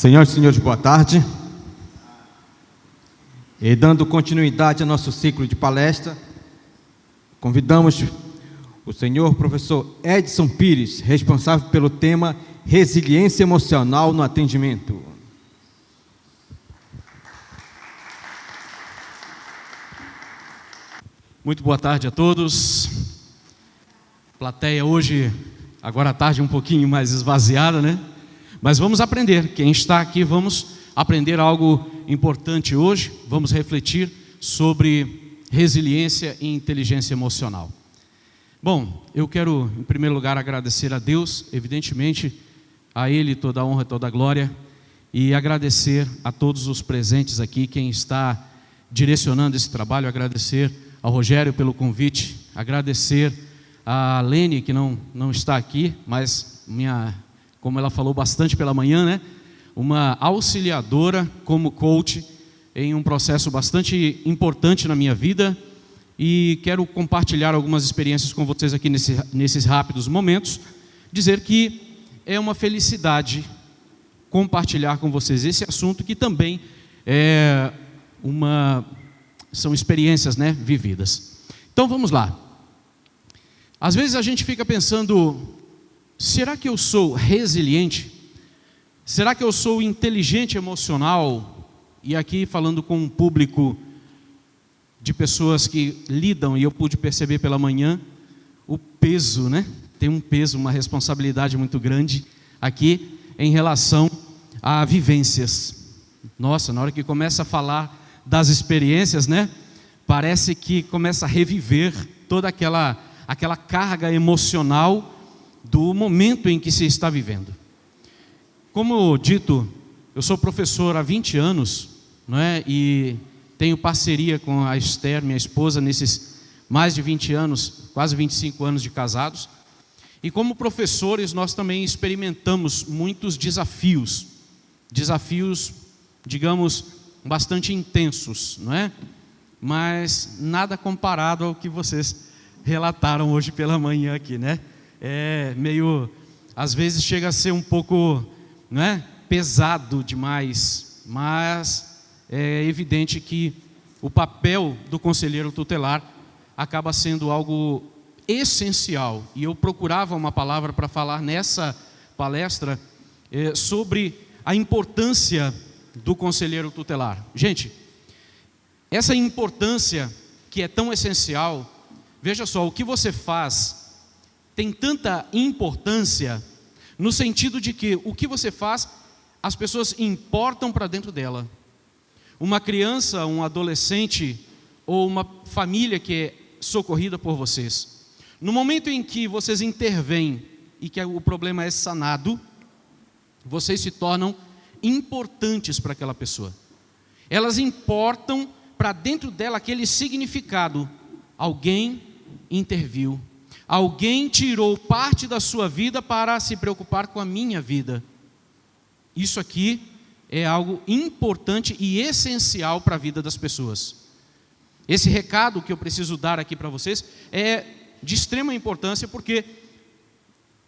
Senhoras e senhores, boa tarde. E dando continuidade ao nosso ciclo de palestra, convidamos o senhor professor Edson Pires, responsável pelo tema Resiliência Emocional no Atendimento. Muito boa tarde a todos. Plateia hoje, agora à tarde, um pouquinho mais esvaziada, né? Mas vamos aprender. Quem está aqui, vamos aprender algo importante hoje. Vamos refletir sobre resiliência e inteligência emocional. Bom, eu quero, em primeiro lugar, agradecer a Deus, evidentemente, a Ele toda a honra, toda a glória, e agradecer a todos os presentes aqui, quem está direcionando esse trabalho, agradecer ao Rogério pelo convite, agradecer a Lene, que não está aqui, mas como ela falou bastante pela manhã, né? Uma auxiliadora como coach em um processo bastante importante na minha vida, e quero compartilhar algumas experiências com vocês aqui nesses rápidos momentos, dizer que é uma felicidade compartilhar com vocês esse assunto, que também são experiências, né, vividas. Então vamos lá. Às vezes a gente fica pensando, será que eu sou resiliente? Será que eu sou inteligente emocional? E aqui falando com um público de pessoas que lidam, e eu pude perceber pela manhã, o peso, né? Tem um peso, uma responsabilidade muito grande aqui em relação a vivências. Nossa, na hora que começa a falar das experiências, né? Parece que começa a reviver toda aquela carga emocional do momento em que se está vivendo. Como dito, eu sou professor há 20 anos, não é? E tenho parceria com a Esther, minha esposa, nesses mais de 20 anos, quase 25 anos de casados. E como professores, nós também experimentamos muitos desafios, digamos, bastante intensos, não é? Mas nada comparado ao que vocês relataram hoje pela manhã aqui, né? Às vezes chega a ser um pouco, não é, pesado demais, mas é evidente que o papel do conselheiro tutelar acaba sendo algo essencial. E eu procurava uma palavra para falar nessa palestra sobre a importância do conselheiro tutelar. Gente, essa importância que é tão essencial, veja só, o que você faz tem tanta importância no sentido de que o que você faz, as pessoas importam para dentro dela. Uma criança, um adolescente ou uma família que é socorrida por vocês, no momento em que vocês intervêm e que o problema é sanado, vocês se tornam importantes para aquela pessoa. Elas importam para dentro dela aquele significado. Alguém interviu, alguém tirou parte da sua vida para se preocupar com a minha vida. Isso aqui é algo importante e essencial para a vida das pessoas. Esse recado que eu preciso dar aqui para vocês é de extrema importância, porque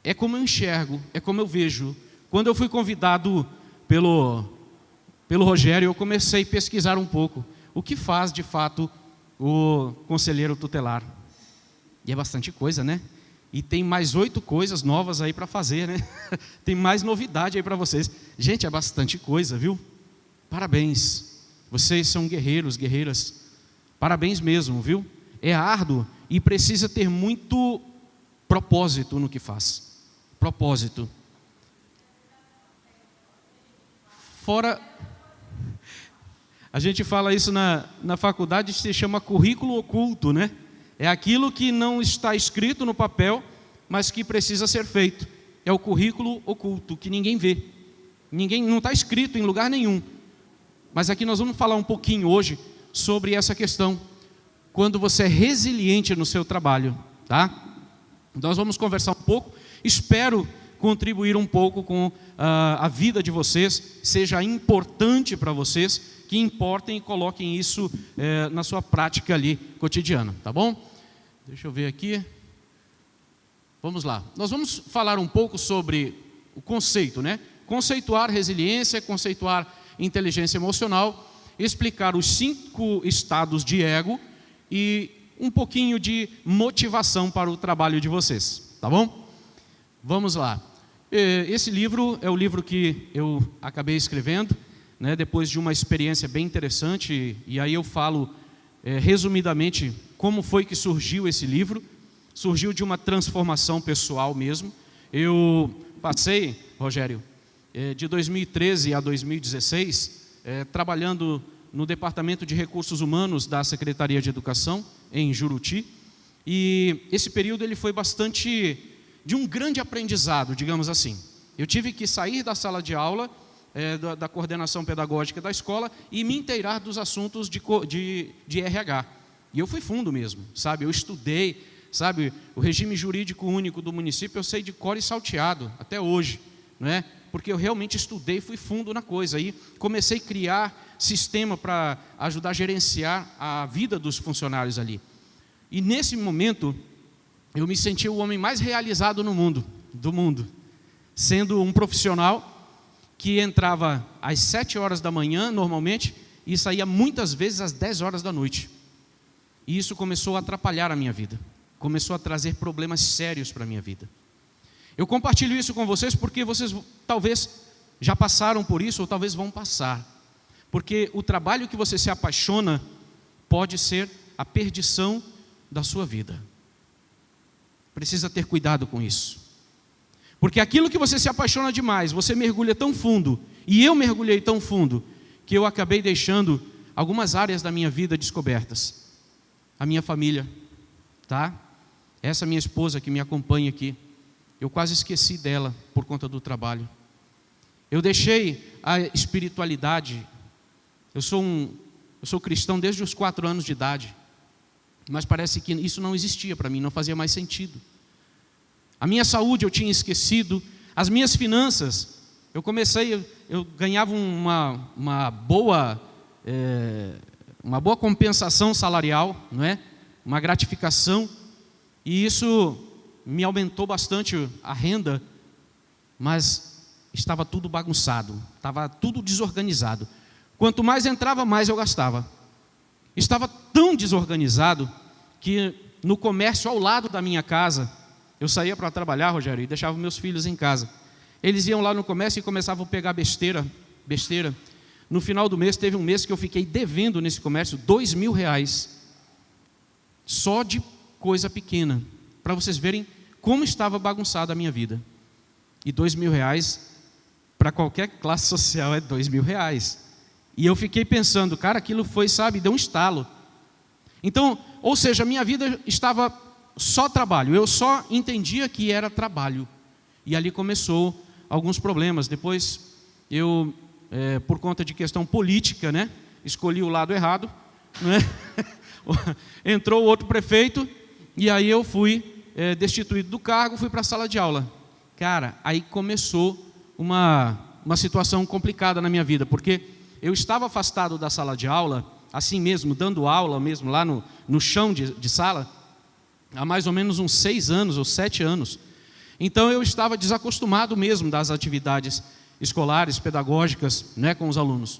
é como eu enxergo, é como eu vejo. Quando eu fui convidado pelo Rogério, eu comecei a pesquisar um pouco o que faz de fato o conselheiro tutelar. E é bastante coisa, né? E tem mais 8 coisas novas aí para fazer, né? Tem mais novidade aí para vocês. Gente, é bastante coisa, viu? Parabéns. Vocês são guerreiros, guerreiras. Parabéns mesmo, viu? É árduo e precisa ter muito propósito no que faz. Propósito. Fora... A gente fala isso na faculdade, se chama currículo oculto, né? É aquilo que não está escrito no papel, mas que precisa ser feito. É o currículo oculto, que ninguém vê. Não está escrito em lugar nenhum. Mas aqui nós vamos falar um pouquinho hoje sobre essa questão. Quando você é resiliente no seu trabalho, tá? Nós vamos conversar um pouco. Espero contribuir um pouco com a vida de vocês, seja importante para vocês, que importem e coloquem isso na sua prática ali cotidiana, tá bom? Deixa eu ver aqui. Vamos lá. Nós vamos falar um pouco sobre o conceito, né? conceituar resiliência, conceituar inteligência emocional, explicar os 5 estados de ego e um pouquinho de motivação para o trabalho de vocês, tá bom? Vamos lá. Esse livro é o livro que eu acabei escrevendo, né, depois de uma experiência bem interessante, e aí eu falo resumidamente como foi que surgiu esse livro. Surgiu de uma transformação pessoal mesmo. Eu passei, Rogério, de 2013 a 2016, trabalhando no Departamento de Recursos Humanos da Secretaria de Educação, em Juruti, e esse período ele foi bastante de um grande aprendizado, digamos assim. Eu tive que sair da sala de aula, da coordenação pedagógica da escola, e me inteirar dos assuntos de RH. E eu fui fundo mesmo, sabe? Eu estudei, sabe? O regime jurídico único do município eu sei de cor e salteado, até hoje, não é? Porque eu realmente estudei, fui fundo na coisa. Aí comecei a criar sistema para ajudar a gerenciar a vida dos funcionários ali. E nesse momento, eu me senti o homem mais realizado do mundo, sendo um profissional que entrava às 7 horas da manhã, normalmente, e saía muitas vezes às 10 horas da noite. E isso começou a atrapalhar a minha vida, começou a trazer problemas sérios para a minha vida. Eu compartilho isso com vocês porque vocês talvez já passaram por isso ou talvez vão passar. Porque o trabalho que você se apaixona pode ser a perdição da sua vida. Precisa ter cuidado com isso. Porque aquilo que você se apaixona demais, você mergulha tão fundo, e eu mergulhei tão fundo, que eu acabei deixando algumas áreas da minha vida descobertas. A minha família, tá? Essa minha esposa que me acompanha aqui, eu quase esqueci dela por conta do trabalho. Eu deixei a espiritualidade. Eu sou cristão desde os 4 anos de idade, mas parece que isso não existia para mim, não fazia mais sentido. A minha saúde eu tinha esquecido, as minhas finanças, eu ganhava uma boa compensação salarial, não é? Uma gratificação, e isso me aumentou bastante a renda, mas estava tudo bagunçado, estava tudo desorganizado. Quanto mais entrava, mais eu gastava. Estava tão desorganizado que no comércio ao lado da minha casa, eu saía para trabalhar, Rogério, e deixava meus filhos em casa. Eles iam lá no comércio e começavam a pegar besteira. No final do mês, teve um mês que eu fiquei devendo nesse comércio R$2.000, só de coisa pequena, para vocês verem como estava bagunçada a minha vida. E R$2.000, para qualquer classe social, é R$2.000. E eu fiquei pensando, cara, aquilo foi, sabe, deu um estalo. Então, ou seja, a minha vida estava só trabalho, eu só entendia que era trabalho. E ali começou alguns problemas. Depois eu, por conta de questão política, né, escolhi o lado errado, né? Entrou outro prefeito, e aí eu fui destituído do cargo, fui para a sala de aula. Cara, aí começou uma situação complicada na minha vida, porque eu estava afastado da sala de aula, assim mesmo, dando aula mesmo lá no chão de sala, há mais ou menos uns 6 anos ou 7 anos. Então eu estava desacostumado mesmo das atividades escolares, pedagógicas, né, com os alunos.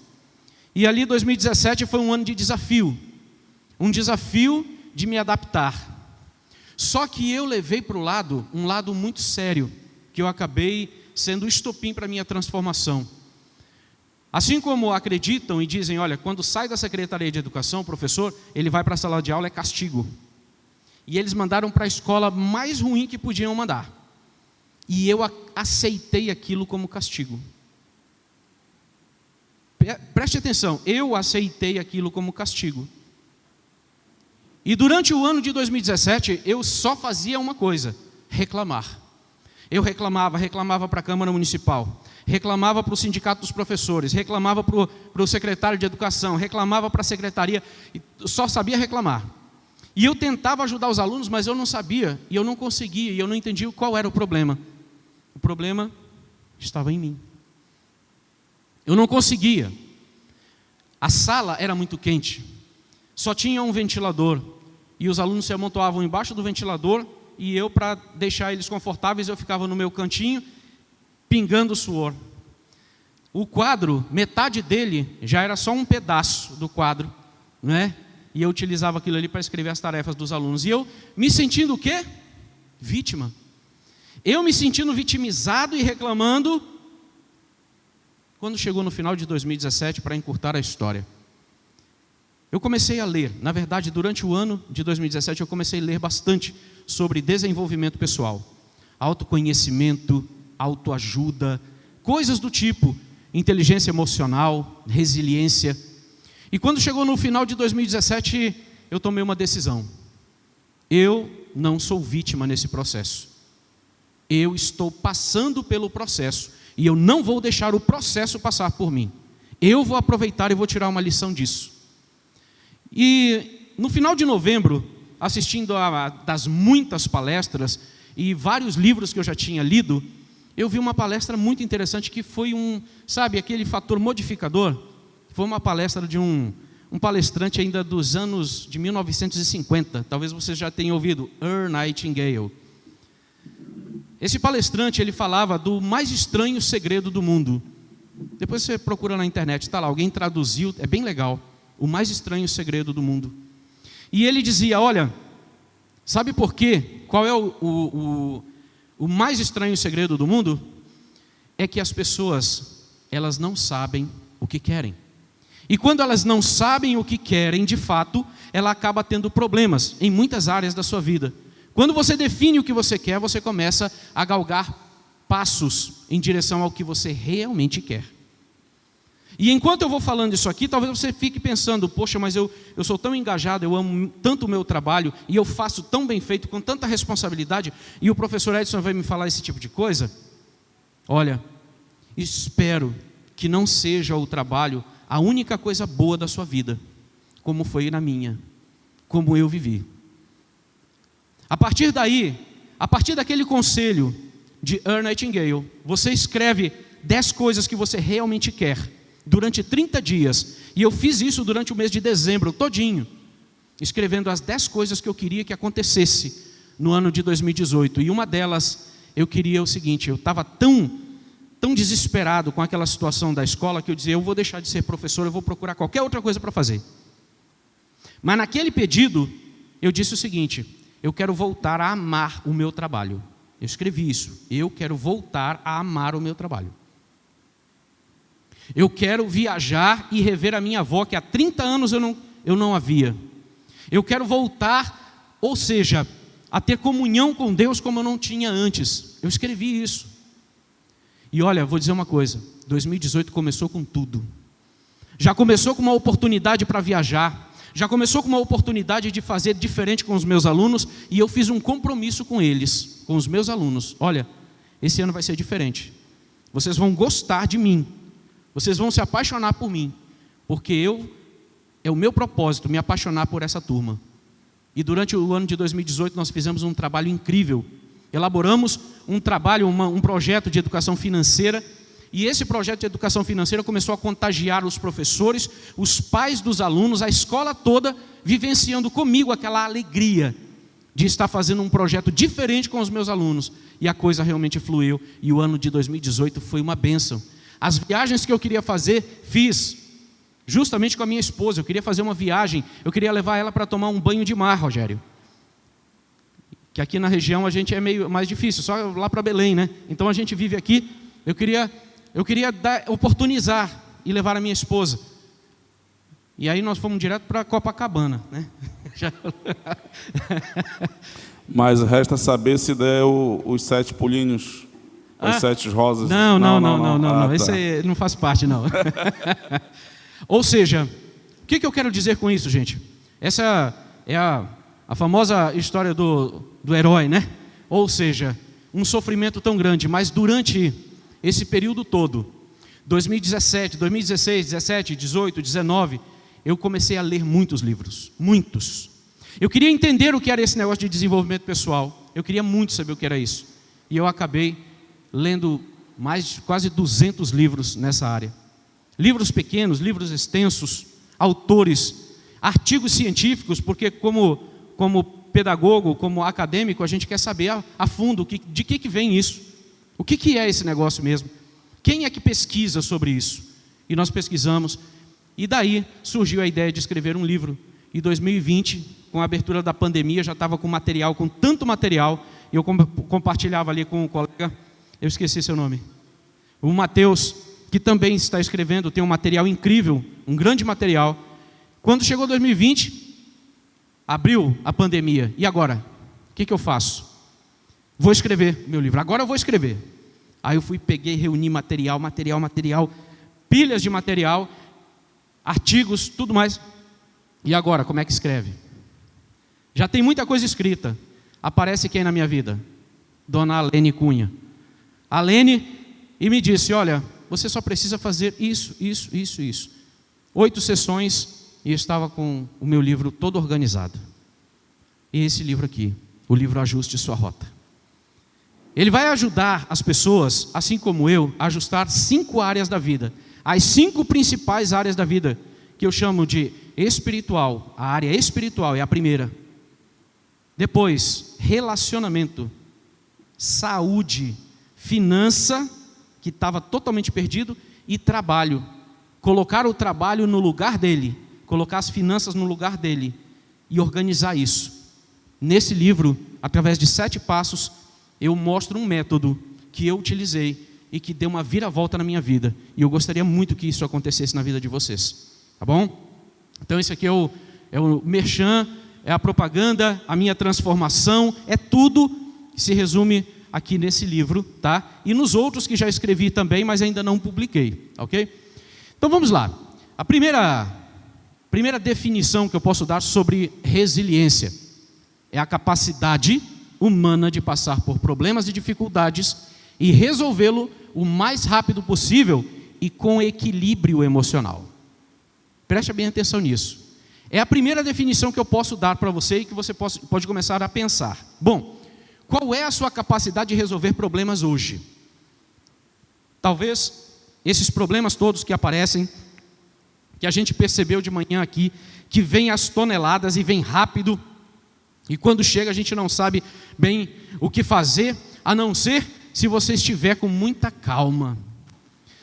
E ali 2017 foi um ano de desafio, um desafio de me adaptar. Só que eu levei para um lado muito sério, que eu acabei sendo o estopim para a minha transformação. Assim como acreditam e dizem, olha, quando sai da Secretaria de Educação, o professor, ele vai para a sala de aula, é castigo. E eles mandaram para a escola mais ruim que podiam mandar. E eu aceitei aquilo como castigo. Preste atenção, eu aceitei aquilo como castigo. E durante o ano de 2017, eu só fazia uma coisa, reclamar. Eu reclamava para a Câmara Municipal, reclamava para o Sindicato dos Professores, reclamava para o secretário de Educação, reclamava para a secretaria, só sabia reclamar. E eu tentava ajudar os alunos, mas eu não sabia, e eu não conseguia, e eu não entendia qual era o problema. O problema estava em mim. Eu não conseguia. A sala era muito quente, só tinha um ventilador, e os alunos se amontoavam embaixo do ventilador, e eu, para deixar eles confortáveis, eu ficava no meu cantinho, pingando suor. o quadro, metade dele já era só um pedaço do quadro, né? E eu utilizava aquilo ali para escrever as tarefas dos alunos. E eu me sentindo o quê? Vítima. Eu me sentindo vitimizado e reclamando. Quando chegou no final de 2017, para encurtar a história, eu comecei a ler. Na verdade, durante o ano de 2017, eu comecei a ler bastante sobre desenvolvimento pessoal, autoconhecimento, autoajuda, coisas do tipo inteligência emocional, resiliência. E quando chegou no final de 2017, eu tomei uma decisão. Eu não sou vítima nesse processo. Eu estou passando pelo processo e eu não vou deixar o processo passar por mim. Eu vou aproveitar e vou tirar uma lição disso. E no final de novembro, assistindo a das muitas palestras e vários livros que eu já tinha lido, eu vi uma palestra muito interessante que foi aquele fator modificador. Foi uma palestra de um palestrante ainda dos anos de 1950. Talvez você já tenha ouvido, Earl Nightingale. Esse palestrante, ele falava do mais estranho segredo do mundo. Depois você procura na internet, está lá, alguém traduziu, é bem legal. O mais estranho segredo do mundo. E ele dizia, olha, sabe por quê? Qual é o mais estranho segredo do mundo? É que as pessoas, elas não sabem o que querem. E quando elas não sabem o que querem, de fato, ela acaba tendo problemas em muitas áreas da sua vida. Quando você define o que você quer, você começa a galgar passos em direção ao que você realmente quer. E enquanto eu vou falando isso aqui, talvez você fique pensando, poxa, mas eu sou tão engajado, eu amo tanto o meu trabalho, e eu faço tão bem feito, com tanta responsabilidade, e o professor Edson vai me falar esse tipo de coisa? Olha, espero que não seja o trabalho a única coisa boa da sua vida, como foi na minha, como eu vivi. A partir daí, a partir daquele conselho de Earl Nightingale, você escreve 10 coisas que você realmente quer, durante 30 dias, e eu fiz isso durante o mês de dezembro, todinho, escrevendo as 10 coisas que eu queria que acontecesse no ano de 2018, e uma delas, eu queria o seguinte, eu estava tão desesperado com aquela situação da escola, que eu dizia, eu vou deixar de ser professor, eu vou procurar qualquer outra coisa para fazer. Mas naquele pedido, eu disse o seguinte, eu quero voltar a amar o meu trabalho. Eu escrevi isso, eu quero voltar a amar o meu trabalho. Eu quero viajar e rever a minha avó, que há 30 anos eu não a via. Eu quero voltar, ou seja, a ter comunhão com Deus como eu não tinha antes. Eu escrevi isso. E olha, vou dizer uma coisa, 2018 começou com tudo. Já começou com uma oportunidade para viajar, já começou com uma oportunidade de fazer diferente com os meus alunos, e eu fiz um compromisso com eles, com os meus alunos. Olha, esse ano vai ser diferente. Vocês vão gostar de mim. Vocês vão se apaixonar por mim, porque é o meu propósito me apaixonar por essa turma. E durante o ano de 2018 nós fizemos um trabalho incrível. Elaboramos um trabalho, um projeto de educação financeira, e esse projeto de educação financeira começou a contagiar os professores, os pais dos alunos, a escola toda, vivenciando comigo aquela alegria de estar fazendo um projeto diferente com os meus alunos. E a coisa realmente fluiu, e o ano de 2018 foi uma bênção. As viagens que eu queria fazer, fiz, justamente com a minha esposa. Eu queria fazer uma viagem, eu queria levar ela para tomar um banho de mar, Rogério. Que aqui na região a gente é meio mais difícil, só lá para Belém, né? Então a gente vive aqui, eu queria oportunizar e levar a minha esposa. E aí nós fomos direto para Copacabana, né? Mas resta saber se der os 7 pulinhos. As 7 rosas. Não. Tá. Esse aí não faz parte, não. Ou seja, o que eu quero dizer com isso, gente? Essa é a famosa história do herói, né? Ou seja, um sofrimento tão grande, mas durante esse período todo, 2017, 2016, 17, 18, 19, eu comecei a ler muitos livros, muitos. Eu queria entender o que era esse negócio de desenvolvimento pessoal. Eu queria muito saber o que era isso. E eu acabei lendo quase 200 livros nessa área. Livros pequenos, livros extensos, autores, artigos científicos, porque como pedagogo, como acadêmico, a gente quer saber a fundo de que vem isso. O que é esse negócio mesmo? Quem é que pesquisa sobre isso? E nós pesquisamos, e daí surgiu a ideia de escrever um livro. Em 2020, com a abertura da pandemia, já estava com material, com tanto material, e eu compartilhava ali com um colega, eu esqueci seu nome, o Mateus, que também está escrevendo, tem um material incrível, um grande material. Quando chegou 2020, abriu a pandemia, e agora? O que eu faço? Vou escrever meu livro, agora eu vou escrever. Aí eu fui, peguei, reuni material, pilhas de material, artigos, tudo mais. E agora, como é que escreve? Já tem muita coisa escrita. Aparece quem na minha vida? Dona Alene Cunha. Alene, e me disse, olha, você só precisa fazer isso. 8 sessões, e eu estava com o meu livro todo organizado. E esse livro aqui, o livro Ajuste Sua Rota. Ele vai ajudar as pessoas, assim como eu, a ajustar 5 áreas da vida. As 5 principais áreas da vida, que eu chamo de espiritual. A área espiritual é a primeira. Depois, relacionamento, saúde, finança, que estava totalmente perdido, e trabalho. Colocar o trabalho no lugar dele, colocar as finanças no lugar dele e organizar isso. Nesse livro, através de 7 passos, eu mostro um método que eu utilizei e que deu uma viravolta na minha vida. E eu gostaria muito que isso acontecesse na vida de vocês. Tá bom? Então esse aqui é o merchan, é a propaganda, a minha transformação, é tudo que se resume aqui nesse livro, tá? E nos outros que já escrevi também, mas ainda não publiquei, ok? Então vamos lá. A primeira definição que eu posso dar sobre resiliência é a capacidade humana de passar por problemas e dificuldades e resolvê-lo o mais rápido possível e com equilíbrio emocional. Preste bem atenção nisso. É a primeira definição que eu posso dar para você e que você pode começar a pensar. Bom, qual é a sua capacidade de resolver problemas hoje? Talvez esses problemas todos que aparecem, que a gente percebeu de manhã aqui, que vem às toneladas e vem rápido, e quando chega a gente não sabe bem o que fazer, a não ser se você estiver com muita calma.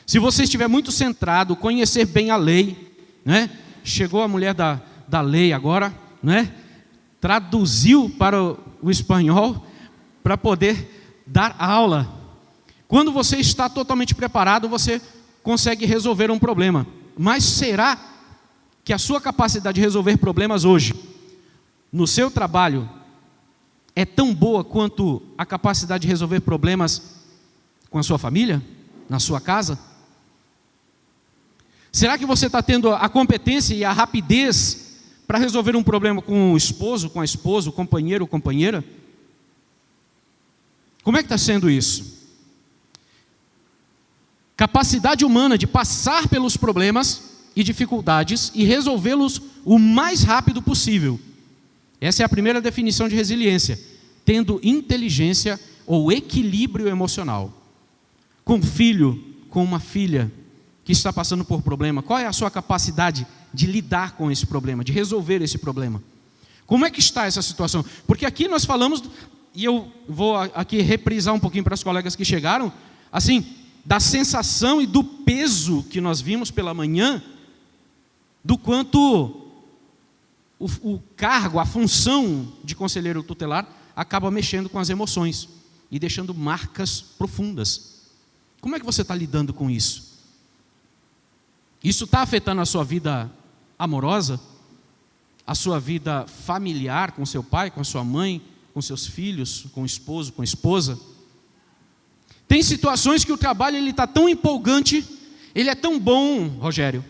Se você estiver muito centrado, conhecer bem a lei, né? Chegou a mulher da lei agora, né? Traduziu para o espanhol para poder dar aula. Quando você está totalmente preparado, você consegue resolver um problema. Mas será que a sua capacidade de resolver problemas hoje, no seu trabalho, é tão boa quanto a capacidade de resolver problemas com a sua família, na sua casa? Será que você está tendo a competência e a rapidez para resolver um problema com o esposo, com a esposa, o companheiro ou companheira? Como é que está sendo isso? Capacidade humana de passar pelos problemas e dificuldades e resolvê-los o mais rápido possível. Essa é a primeira definição de resiliência, tendo inteligência ou equilíbrio emocional. Com um filho, com uma filha que está passando por problema, qual é a sua capacidade de lidar com esse problema, de resolver esse problema? Como é que está essa situação? Porque aqui nós falamos, e eu vou aqui reprisar um pouquinho para os colegas que chegaram, assim, da sensação e do peso que nós vimos pela manhã, do quanto o cargo, a função de conselheiro tutelar acaba mexendo com as emoções e deixando marcas profundas. Como é que você está lidando com isso? Isso está afetando a sua vida amorosa? A sua vida familiar com seu pai, com a sua mãe, com seus filhos, com o esposo, com a esposa? Tem situações que o trabalho ele está tão empolgante, ele é tão bom, Rogério,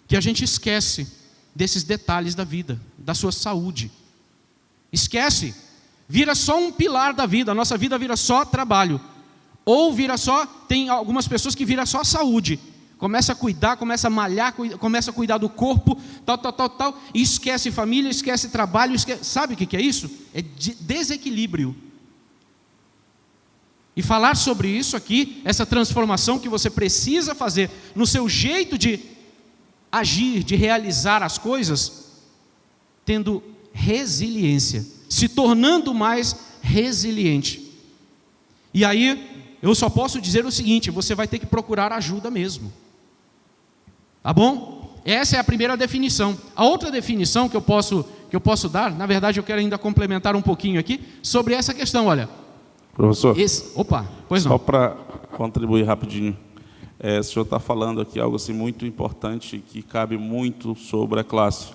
que a gente esquece desses detalhes da vida, da sua saúde. Esquece, vira só um pilar da vida, a nossa vida vira só trabalho. Ou vira só, tem algumas pessoas que vira só saúde. Começa a cuidar, começa a malhar, começa a cuidar do corpo, tal, e esquece família, esquece trabalho, sabe o que é isso? É desequilíbrio. E falar sobre isso aqui, essa transformação que você precisa fazer no seu jeito de agir, de realizar as coisas, tendo resiliência, se tornando mais resiliente. E aí, eu só posso dizer o seguinte: você vai ter que procurar ajuda mesmo. Tá bom? Essa é a primeira definição. A outra definição que eu posso dar, na verdade eu quero ainda complementar um pouquinho aqui, sobre essa questão, olha. Professor, pois não. só para contribuir rapidinho. O senhor está falando aqui algo assim muito importante que cabe muito sobre a classe,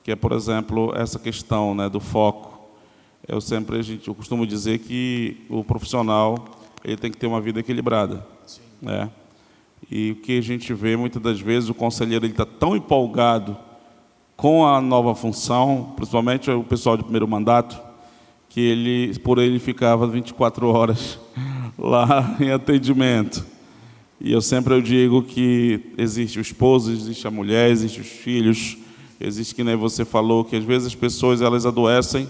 que é, por exemplo, essa questão, né, do foco. Eu costumo dizer que o profissional ele tem que ter uma vida equilibrada. Sim. Né? E o que a gente vê muitas das vezes, o conselheiro ele está tão empolgado com a nova função, principalmente o pessoal de primeiro mandato, que por ele ficava 24 horas lá em atendimento. E eu sempre digo que existe o esposo, existe a mulher, existe os filhos, existe, que nem você falou, que às vezes as pessoas elas adoecem,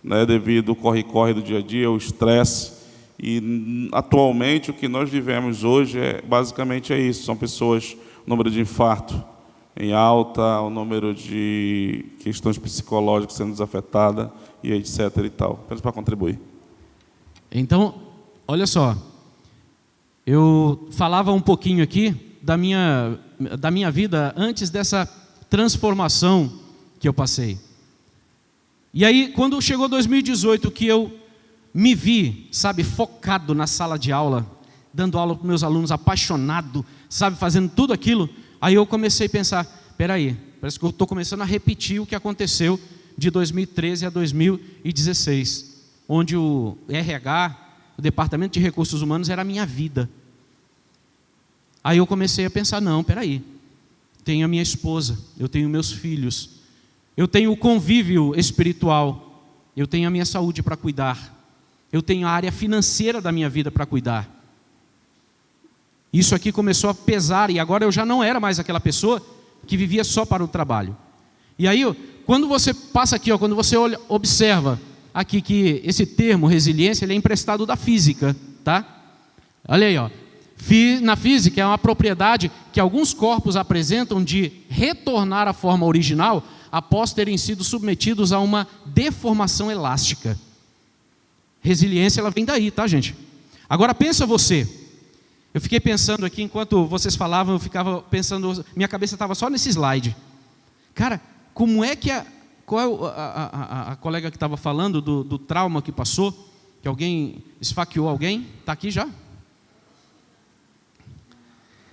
né, devido ao corre-corre do dia a dia, o estresse. E atualmente o que nós vivemos hoje basicamente é isso, são pessoas, o número de infarto em alta, o número de questões psicológicas sendo desafetadas e etc. e tal. Apenas para contribuir. Então, olha só, eu falava um pouquinho aqui da minha vida antes dessa transformação que eu passei. E aí, quando chegou 2018, que eu me vi, sabe, focado na sala de aula, dando aula para meus alunos, apaixonado, sabe, fazendo tudo aquilo, aí eu comecei a pensar, peraí, parece que eu estou começando a repetir o que aconteceu de 2013 a 2016, onde o RH, o Departamento de Recursos Humanos, era a minha vida. Aí eu comecei a pensar, não, peraí, tenho a minha esposa, eu tenho meus filhos, eu tenho o convívio espiritual, eu tenho a minha saúde para cuidar, eu tenho a área financeira da minha vida para cuidar. Isso aqui começou a pesar e agora eu já não era mais aquela pessoa que vivia só para o trabalho. E aí, quando você passa aqui, quando você observa aqui que esse termo resiliência ele é emprestado da física, tá? Olha aí, na física é uma propriedade que alguns corpos apresentam de retornar à forma original após terem sido submetidos a uma deformação elástica. Resiliência, ela vem daí, tá, gente? Agora pensa você. Eu fiquei pensando aqui, enquanto vocês falavam, eu ficava pensando, minha cabeça estava só nesse slide. Cara, como é que qual é a colega que estava falando do trauma que passou, que alguém esfaqueou alguém? Está aqui já?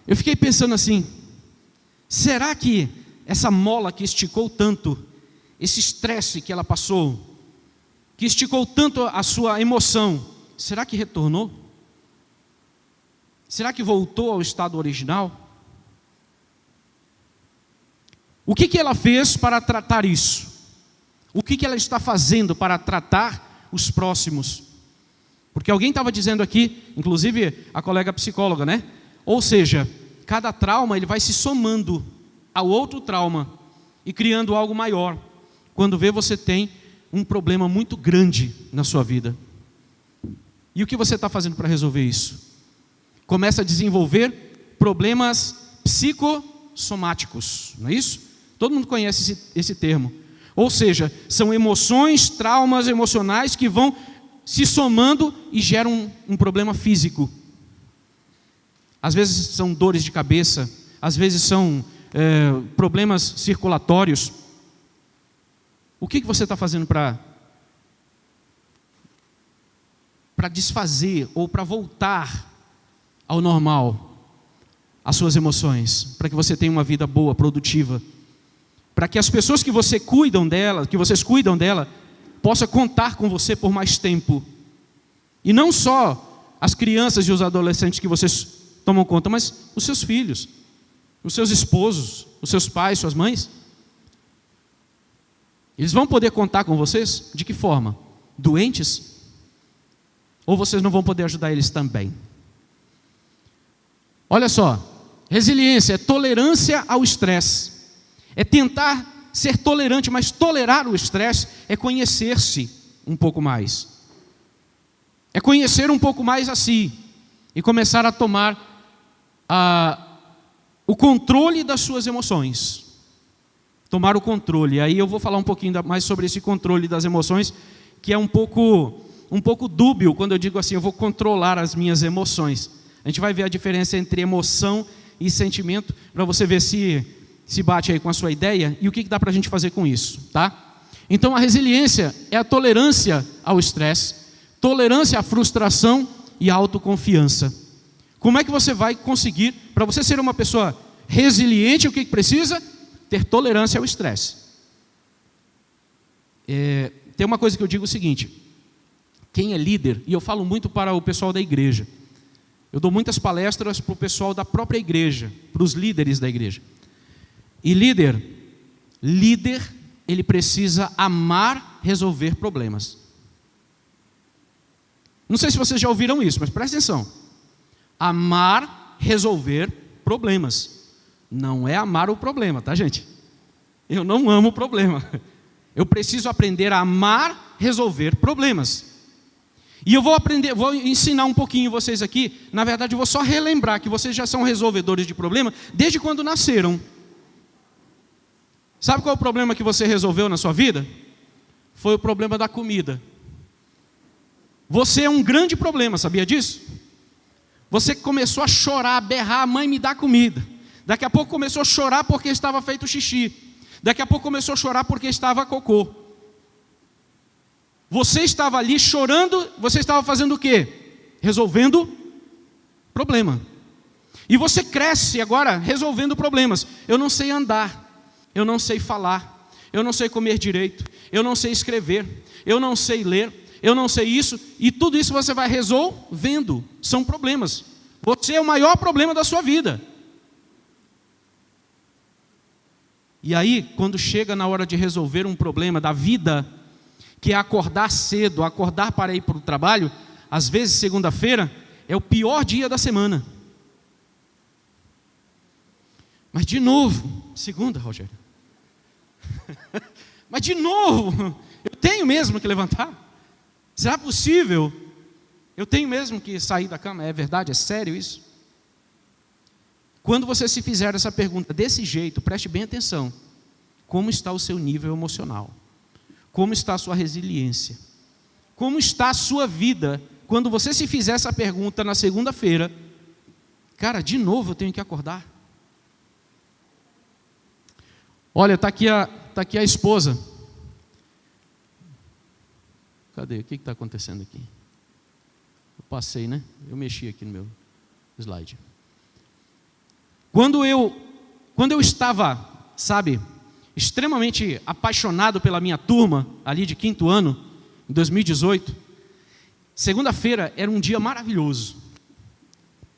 Eu fiquei pensando assim, será que essa mola que esticou tanto, esse estresse que ela passou, que esticou tanto a sua emoção, será que retornou? Será que voltou ao estado original? O que ela fez para tratar isso? O que ela está fazendo para tratar os próximos? Porque alguém estava dizendo aqui, inclusive a colega psicóloga, né? Ou seja, cada trauma ele vai se somando ao outro trauma e criando algo maior. Quando vê, você tem um problema muito grande na sua vida. E o que você está fazendo para resolver isso? Começa a desenvolver problemas psicossomáticos, não é isso? Todo mundo conhece esse termo. Ou seja, são emoções, traumas emocionais que vão se somando e geram um problema físico. Às vezes são dores de cabeça, às vezes são problemas circulatórios. O que você está fazendo para desfazer ou para voltar ao normal as suas emoções, para que você tenha uma vida boa, produtiva, para que as pessoas que vocês cuidam dela, possam contar com você por mais tempo, e não só as crianças e os adolescentes que vocês tomam conta, mas os seus filhos, os seus esposos, os seus pais, suas mães. Eles vão poder contar com vocês? De que forma? Doentes? Ou vocês não vão poder ajudar eles também? Olha só, resiliência é tolerância ao estresse. É tentar ser tolerante, mas tolerar o estresse é conhecer-se um pouco mais. É conhecer um pouco mais a si e começar a tomar o controle das suas emoções. Tomar o controle. Aí eu vou falar um pouquinho mais sobre esse controle das emoções, que é um pouco um pouco dúbio quando eu digo assim, eu vou controlar as minhas emoções. A gente vai ver a diferença entre emoção e sentimento, para você ver se bate aí com a sua ideia e o que dá para a gente fazer com isso, tá? Então a resiliência é a tolerância ao estresse, tolerância à frustração e à autoconfiança. Como é que você vai conseguir, para você ser uma pessoa resiliente, o que precisa? Ter tolerância ao estresse. Tem uma coisa que eu digo o seguinte, quem é líder, e eu falo muito para o pessoal da igreja, eu dou muitas palestras para o pessoal da própria igreja, para os líderes da igreja. E líder, ele precisa amar resolver problemas. Não sei se vocês já ouviram isso, mas presta atenção. Amar resolver problemas. Não é amar o problema, tá, gente? Eu não amo o problema. Eu preciso aprender a amar resolver problemas. E eu vou ensinar um pouquinho vocês aqui. Na verdade, eu vou só relembrar que vocês já são resolvedores de problema desde quando nasceram. Sabe qual é o problema que você resolveu na sua vida? Foi o problema da comida. Você é um grande problema, sabia disso? Você começou a chorar, a berrar, mãe me dá comida. Daqui a pouco começou a chorar porque estava feito xixi. Daqui a pouco começou a chorar porque estava cocô. Você estava ali chorando, você estava fazendo o quê? Resolvendo problema. E você cresce agora resolvendo problemas. Eu não sei andar. Eu não sei falar, eu não sei comer direito, eu não sei escrever, eu não sei ler, eu não sei isso, e tudo isso você vai resolvendo, são problemas. Você é o maior problema da sua vida. E aí, quando chega na hora de resolver um problema da vida, que é acordar cedo, acordar para ir para o trabalho, às vezes segunda-feira é o pior dia da semana. Mas de novo, segunda, Rogério. Mas de novo, eu tenho mesmo que levantar? Será possível? Eu tenho mesmo que sair da cama? É verdade? É sério isso? Quando você se fizer essa pergunta desse jeito, preste bem atenção. Como está o seu nível emocional? Como está a sua resiliência? Como está a sua vida? Quando você se fizer essa pergunta na segunda-feira, cara, de novo eu tenho que acordar? Olha, está aqui a esposa. Cadê? O que está acontecendo aqui? Eu passei, né? Eu mexi aqui no meu slide. Quando eu estava, sabe, extremamente apaixonado pela minha turma, ali de 5º ano, em 2018, segunda-feira era um dia maravilhoso.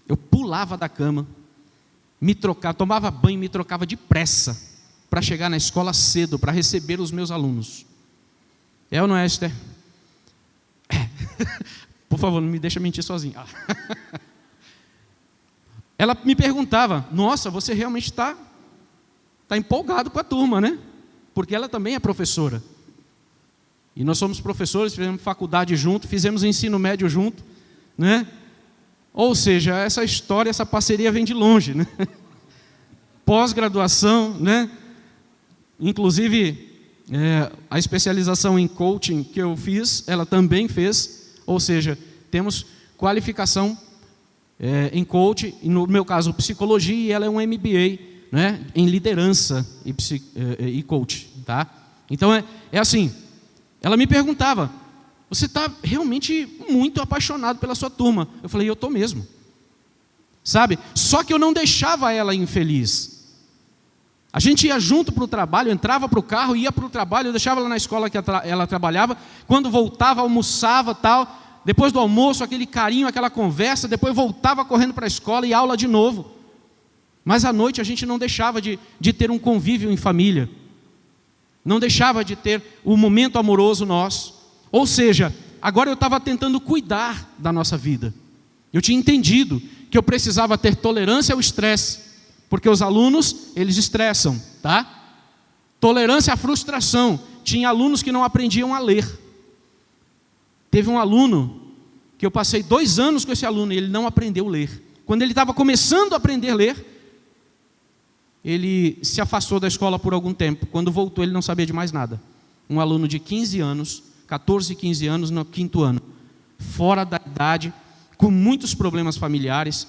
Eu pulava da cama, me trocava, tomava banho e me trocava depressa para chegar na escola cedo, para receber os meus alunos. É ou não é, Esther? É. Por favor, não me deixa mentir sozinho. Ela me perguntava, nossa, você realmente está empolgado com a turma, né? Porque ela também é professora. E nós somos professores, fizemos faculdade junto, fizemos ensino médio junto, né? Ou seja, essa história, essa parceria vem de longe, né? Pós-graduação, né? Inclusive, a especialização em coaching que eu fiz, ela também fez, ou seja, temos qualificação em coaching, e no meu caso, psicologia, e ela é um MBA, né, em liderança e coaching, tá? Então, é assim, ela me perguntava, você está realmente muito apaixonado pela sua turma? Eu falei, eu estou mesmo. Sabe? Só que eu não deixava ela infeliz. A gente ia junto para o trabalho, entrava para o carro, ia para o trabalho, eu deixava ela na escola que ela trabalhava, quando voltava, almoçava, tal, depois do almoço, aquele carinho, aquela conversa, depois voltava correndo para a escola e aula de novo. Mas à noite a gente não deixava de ter um convívio em família, não deixava de ter o momento amoroso nosso. Ou seja, agora eu estava tentando cuidar da nossa vida. Eu tinha entendido que eu precisava ter tolerância ao estresse, porque os alunos, eles estressam, tá? Tolerância à frustração. Tinha alunos que não aprendiam a ler. Teve um aluno, que eu passei 2 anos com esse aluno, e ele não aprendeu a ler. Quando ele estava começando a aprender a ler, ele se afastou da escola por algum tempo. Quando voltou, ele não sabia de mais nada. Um aluno de 15 anos, 14, 15 anos, no 5º ano. fora da idade, com muitos problemas familiares.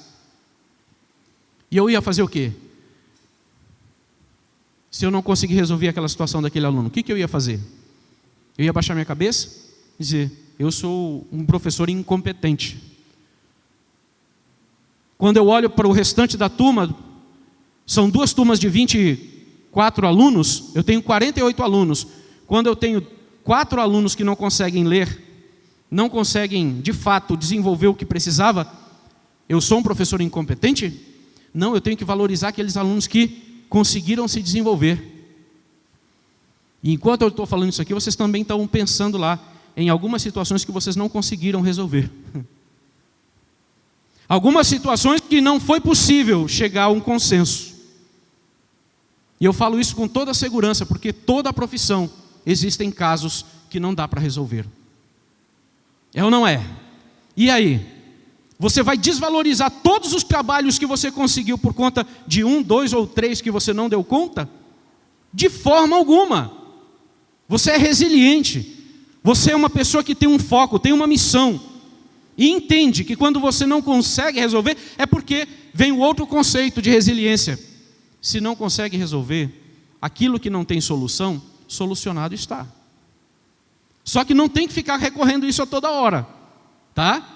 E eu ia fazer o quê? Se eu não conseguir resolver aquela situação daquele aluno, o que eu ia fazer? Eu ia baixar minha cabeça e dizer, eu sou um professor incompetente. Quando eu olho para o restante da turma, são 2 turmas de 24 alunos, eu tenho 48 alunos. Quando eu tenho 4 alunos que não conseguem ler, não conseguem, de fato, desenvolver o que precisava, eu sou um professor incompetente? Não, eu tenho que valorizar aqueles alunos que conseguiram se desenvolver. E enquanto eu estou falando isso aqui, vocês também estão pensando lá em algumas situações que vocês não conseguiram resolver. Algumas situações que não foi possível chegar a um consenso. E eu falo isso com toda segurança, porque toda a profissão existem casos que não dá para resolver. É ou não é? E aí? Você vai desvalorizar todos os trabalhos que você conseguiu por conta de 1, 2 ou 3 que você não deu conta? De forma alguma. Você é resiliente. Você é uma pessoa que tem um foco, tem uma missão. E entende que quando você não consegue resolver, é porque vem o outro conceito de resiliência. Se não consegue resolver aquilo que não tem solução, solucionado está. Só que não tem que ficar recorrendo isso a toda hora, tá?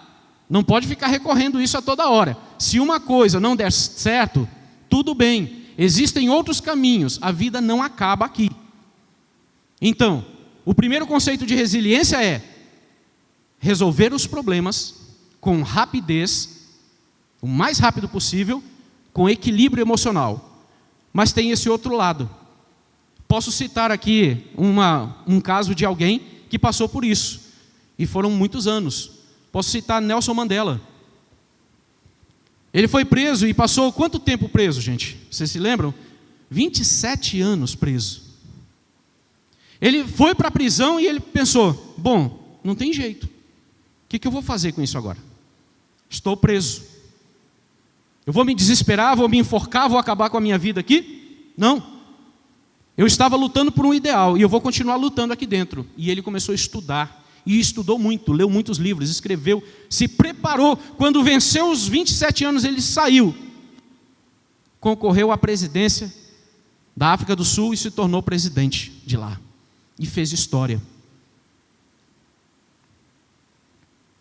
Não pode ficar recorrendo isso a toda hora. Se uma coisa não der certo, tudo bem. Existem outros caminhos. A vida não acaba aqui. Então, o primeiro conceito de resiliência é resolver os problemas com rapidez, o mais rápido possível, com equilíbrio emocional. Mas tem esse outro lado. Posso citar aqui um caso de alguém que passou por isso. E foram muitos anos. Posso citar Nelson Mandela. Ele foi preso e passou quanto tempo preso, gente? Vocês se lembram? 27 anos preso. Ele foi para a prisão e ele pensou, bom, não tem jeito. O que eu vou fazer com isso agora? Estou preso. Eu vou me desesperar, vou me enforcar, vou acabar com a minha vida aqui? Não. Eu estava lutando por um ideal e eu vou continuar lutando aqui dentro. E ele começou a estudar. E estudou muito, leu muitos livros, escreveu, se preparou. Quando venceu os 27 anos, ele saiu. Concorreu à presidência da África do Sul e se tornou presidente de lá. E fez história.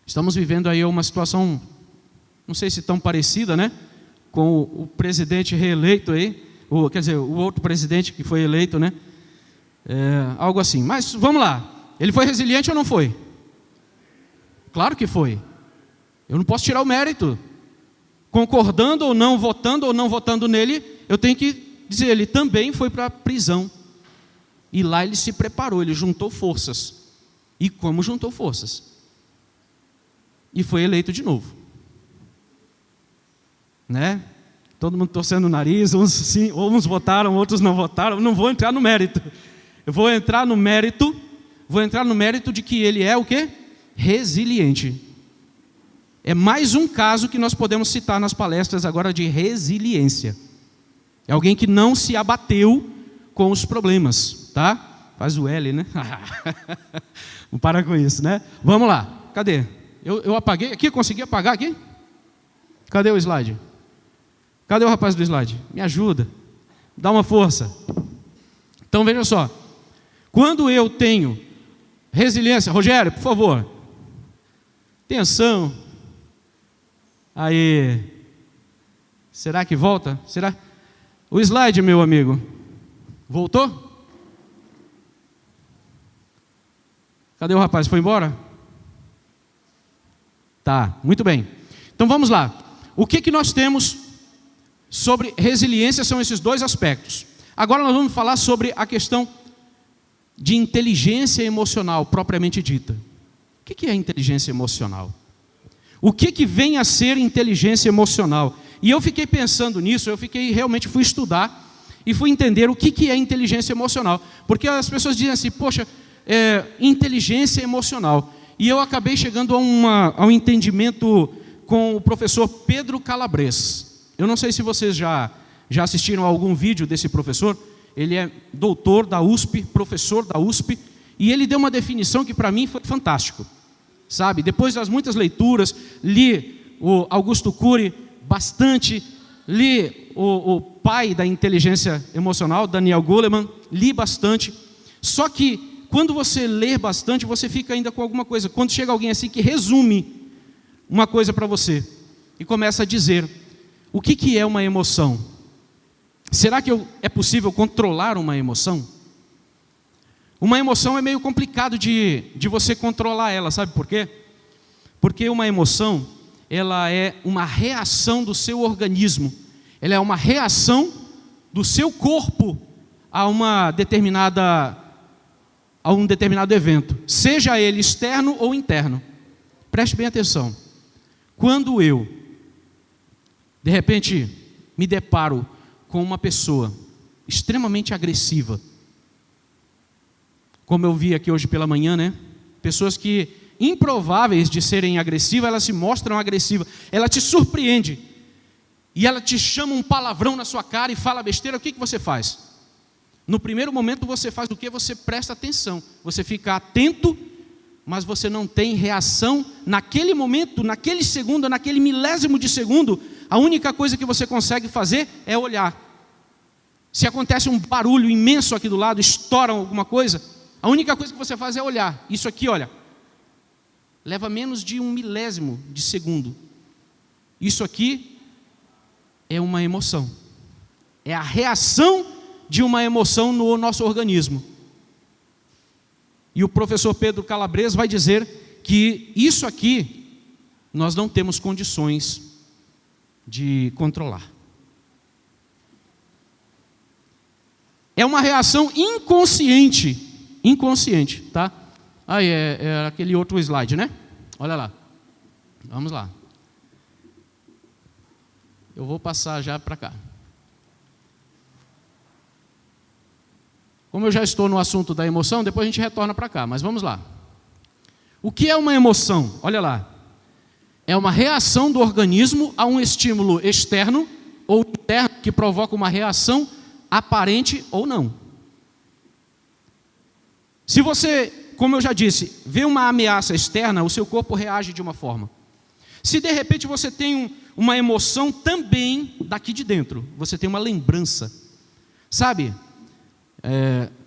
Estamos vivendo aí uma situação, não sei se tão parecida, né? Com o presidente reeleito aí, quer dizer, o outro presidente que foi eleito, né? Algo assim. Mas vamos lá. Ele foi resiliente ou não foi? Claro que foi. Eu não posso tirar o mérito. Concordando ou não votando nele, eu tenho que dizer, ele também foi para a prisão. E lá ele se preparou, ele juntou forças. E como juntou forças? E foi eleito de novo. Né? Todo mundo torcendo o nariz, uns sim, uns votaram, outros não votaram. Não vou entrar no mérito. Eu vou entrar no mérito de que ele é o quê? Resiliente. É mais um caso que nós podemos citar nas palestras agora de resiliência. É alguém que não se abateu com os problemas, tá? Faz o L, né? Não para com isso, né? Vamos lá. Cadê? Eu apaguei aqui, consegui apagar aqui? Cadê o slide? Cadê o rapaz do slide? Me ajuda. Dá uma força. Então veja só. Quando eu tenho resiliência, Rogério, por favor. Atenção. Aí. Será que volta? Será? O slide, meu amigo. Voltou? Cadê o rapaz? Foi embora? Tá, muito bem. Então vamos lá. O que nós temos sobre resiliência são esses dois aspectos. Agora nós vamos falar sobre a questão de inteligência emocional, propriamente dita. O que é inteligência emocional? O que vem a ser inteligência emocional? E eu fiquei pensando nisso, realmente fui estudar e fui entender o que é inteligência emocional. Porque as pessoas dizem assim, poxa, inteligência emocional. E eu acabei chegando a um entendimento com o professor Pedro Calabres. Eu não sei se vocês já assistiram a algum vídeo desse professor. Ele é doutor da USP, professor da USP, e ele deu uma definição que para mim foi fantástico. sabe? Depois das muitas leituras, li o Augusto Cury bastante, li o pai da inteligência emocional, Daniel Goleman, li bastante. Só que quando você lê bastante, você fica ainda com alguma coisa. Quando chega alguém assim que resume uma coisa para você e começa a dizer: o que é uma emoção? Será que é possível controlar uma emoção? Uma emoção é meio complicado de você controlar ela, sabe por quê? Porque uma emoção, ela é uma reação do seu organismo, ela é uma reação do seu corpo a um determinado evento, seja ele externo ou interno. Preste bem atenção. Quando eu, de repente, me deparo com uma pessoa extremamente agressiva, como eu vi aqui hoje pela manhã, né? Pessoas que, improváveis de serem agressivas, elas se mostram agressivas, ela te surpreende, e ela te chama um palavrão na sua cara e fala besteira, o que você faz? No primeiro momento você faz o quê? Você presta atenção, você fica atento, mas você não tem reação naquele momento, naquele segundo, naquele milésimo de segundo. A única coisa que você consegue fazer é olhar. Se acontece um barulho imenso aqui do lado, estoura alguma coisa, a única coisa que você faz é olhar. Isso aqui, olha, leva menos de um milésimo de segundo. Isso aqui é uma emoção. É a reação de uma emoção no nosso organismo. E o professor Pedro Calabres vai dizer que isso aqui nós não temos condições de controlar. É uma reação inconsciente, tá? Aí é aquele outro slide, né? Olha lá. Vamos lá. Eu vou passar já para cá. Como eu já estou no assunto da emoção, depois a gente retorna para cá, mas vamos lá. O que é uma emoção? Olha lá. É uma reação do organismo a um estímulo externo ou interno que provoca uma reação aparente ou não. Se você, como eu já disse, vê uma ameaça externa, o seu corpo reage de uma forma. Se de repente você tem uma emoção também daqui de dentro, você tem uma lembrança, sabe?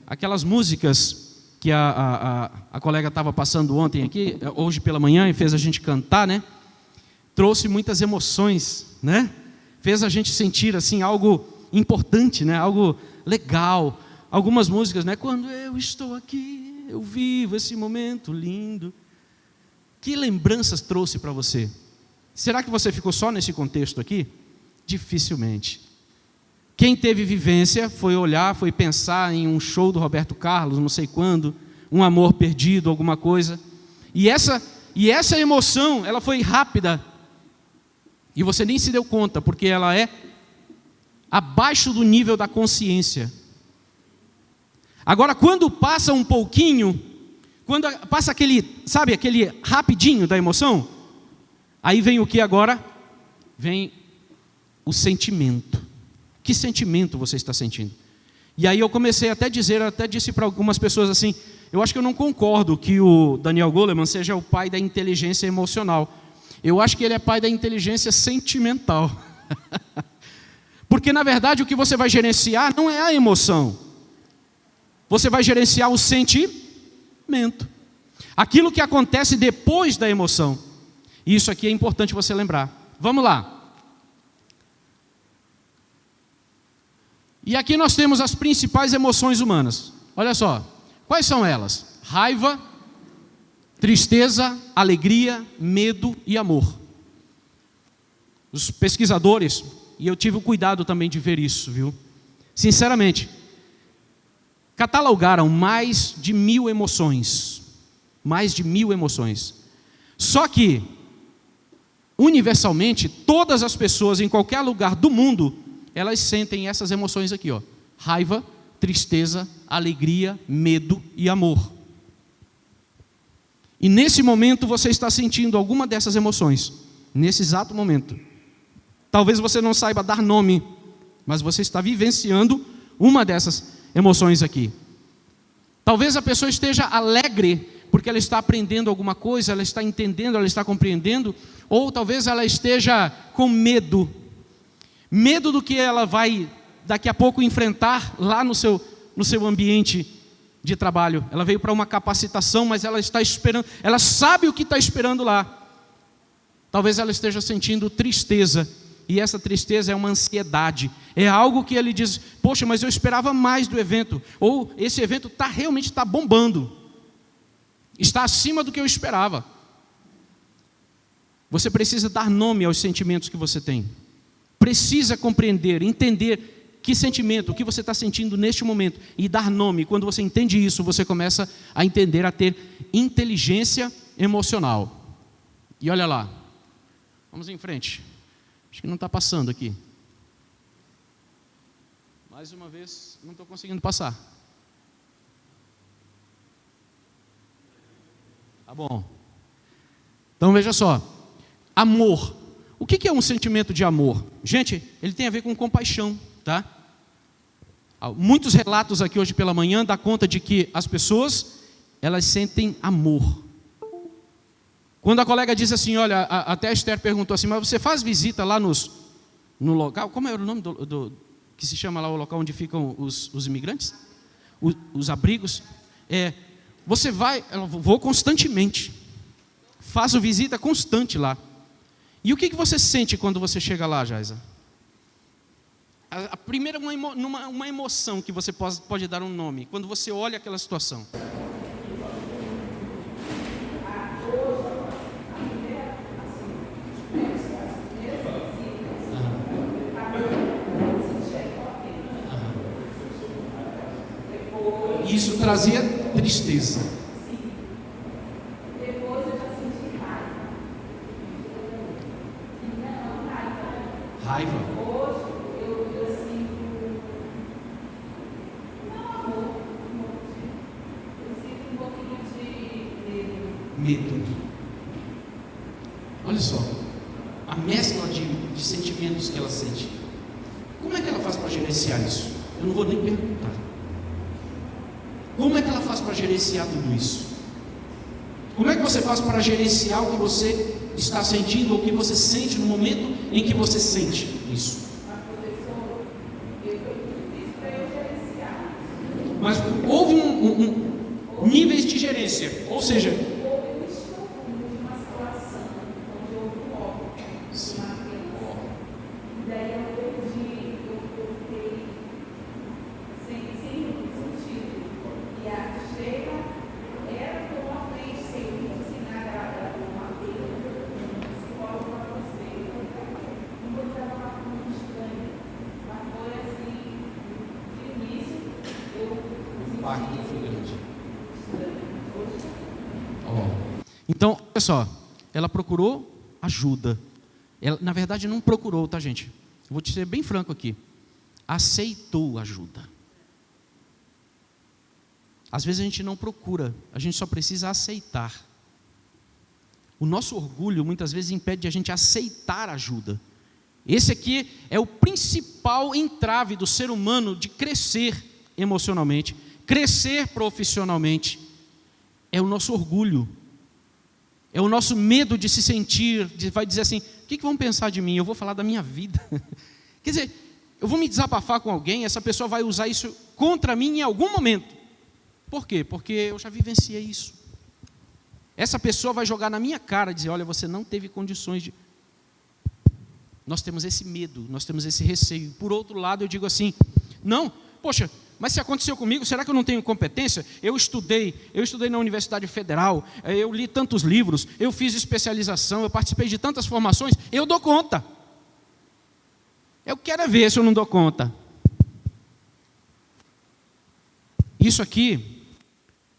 Aquelas músicas que a colega estava passando ontem aqui, hoje pela manhã, e fez a gente cantar, né? Trouxe muitas emoções, né? Fez a gente sentir assim algo importante, né? Algo legal. Algumas músicas, né? Quando eu estou aqui, eu vivo esse momento lindo. Que lembranças trouxe para você? Será que você ficou só nesse contexto aqui? Dificilmente. Quem teve vivência foi olhar, foi pensar em um show do Roberto Carlos, não sei quando, um amor perdido, alguma coisa. E essa emoção, ela foi rápida. E você nem se deu conta, porque ela é abaixo do nível da consciência. Agora, quando passa um pouquinho, quando passa aquele rapidinho da emoção, aí vem o que agora? Vem o sentimento. Que sentimento você está sentindo? E aí eu comecei até disse para algumas pessoas assim, eu acho que eu não concordo que o Daniel Goleman seja o pai da inteligência emocional. Eu acho que ele é pai da inteligência sentimental. Porque na verdade o que você vai gerenciar não é a emoção. Você vai gerenciar o sentimento. Aquilo que acontece depois da emoção. E isso aqui é importante você lembrar. Vamos lá. E aqui nós temos as principais emoções humanas. Olha só, quais são elas? Raiva, tristeza, alegria, medo e amor. Os pesquisadores, e eu tive o cuidado também de ver isso, viu? Sinceramente, catalogaram mais de 1000 emoções. Mais de 1000 emoções. Só que, universalmente, todas as pessoas em qualquer lugar do mundo, elas sentem essas emoções aqui, ó. Raiva, tristeza, alegria, medo e amor. E nesse momento você está sentindo alguma dessas emoções. Nesse exato momento. Talvez você não saiba dar nome, mas você está vivenciando uma dessas emoções aqui. Talvez a pessoa esteja alegre, porque ela está aprendendo alguma coisa, ela está entendendo, ela está compreendendo, ou talvez ela esteja com medo do que ela vai daqui a pouco enfrentar lá no seu ambiente de trabalho. Ela veio para uma capacitação, mas ela está esperando, ela sabe o que está esperando lá. Talvez ela esteja sentindo tristeza, e essa tristeza é uma ansiedade, é algo que ele diz: poxa, mas eu esperava mais do evento, ou esse evento realmente está bombando, está acima do que eu esperava. Você precisa dar nome aos sentimentos que você tem, precisa compreender, entender que sentimento, o que você está sentindo neste momento, e dar nome. Quando você entende isso, você começa a entender, a ter inteligência emocional. E olha lá, vamos em frente. Acho que não está passando aqui. Mais uma vez, não estou conseguindo passar. Tá bom. Então veja só. Amor. O que é um sentimento de amor? Gente, ele tem a ver com compaixão, tá? Muitos relatos aqui hoje pela manhã dão conta de que as pessoas, elas sentem amor. Quando a colega diz assim, olha, até a Esther perguntou assim, mas você faz visita lá no local, como era o nome que se chama lá o local onde ficam os imigrantes? Os abrigos? Você vai, ela vou constantemente, faço visita constante lá. E o que você sente quando você chega lá, Jaisa? A primeira, uma emoção que você pode dar um nome, quando você olha aquela situação. Isso trazia tristeza. Depois eu já senti raiva. Raiva. Hoje eu sinto não amor, eu sinto um pouquinho de Medo. Olha só, a mescla de sentimentos que ela sente. Como é que ela faz para gerenciar isso? Eu não vou nem perguntar. Como é que ela faz para gerenciar tudo isso? Como é que você faz para gerenciar o que você está sentindo, ou o que você sente no momento em que você sente isso? Mas houve níveis de gerência, ou seja, então, olha só, ela procurou ajuda. Ela, na verdade, não procurou, tá, gente? Vou te ser bem franco aqui. Aceitou ajuda. Às vezes a gente não procura, a gente só precisa aceitar. O nosso orgulho muitas vezes impede a gente aceitar ajuda. Esse aqui é o principal entrave do ser humano de crescer emocionalmente, crescer profissionalmente. É o nosso orgulho. É o nosso medo de se sentir, vai dizer assim, o que vão pensar de mim? Eu vou falar da minha vida. Quer dizer, eu vou me desabafar com alguém, essa pessoa vai usar isso contra mim em algum momento. Por quê? Porque eu já vivenciei isso. Essa pessoa vai jogar na minha cara, dizer, olha, você não teve condições de... Nós temos esse medo, nós temos esse receio. Por outro lado, eu digo assim, não, poxa, mas se aconteceu comigo, será que eu não tenho competência? Eu estudei na Universidade Federal, eu li tantos livros, eu fiz especialização, eu participei de tantas formações, eu dou conta. Eu quero ver se eu não dou conta. Isso aqui,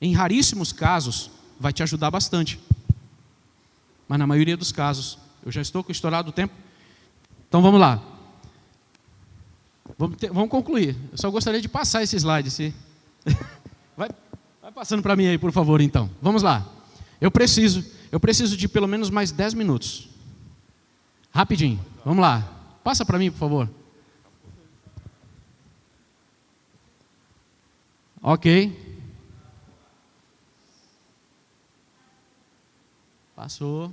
em raríssimos casos, vai te ajudar bastante. Mas na maioria dos casos, eu já estou com estourado o tempo. Então vamos lá. Vamos concluir. Eu só gostaria de passar esse slide. Vai passando para mim aí, por favor, então. Vamos lá. Eu preciso de pelo menos mais 10 minutos. Rapidinho. Vamos lá. Passa para mim, por favor. Ok. Passou.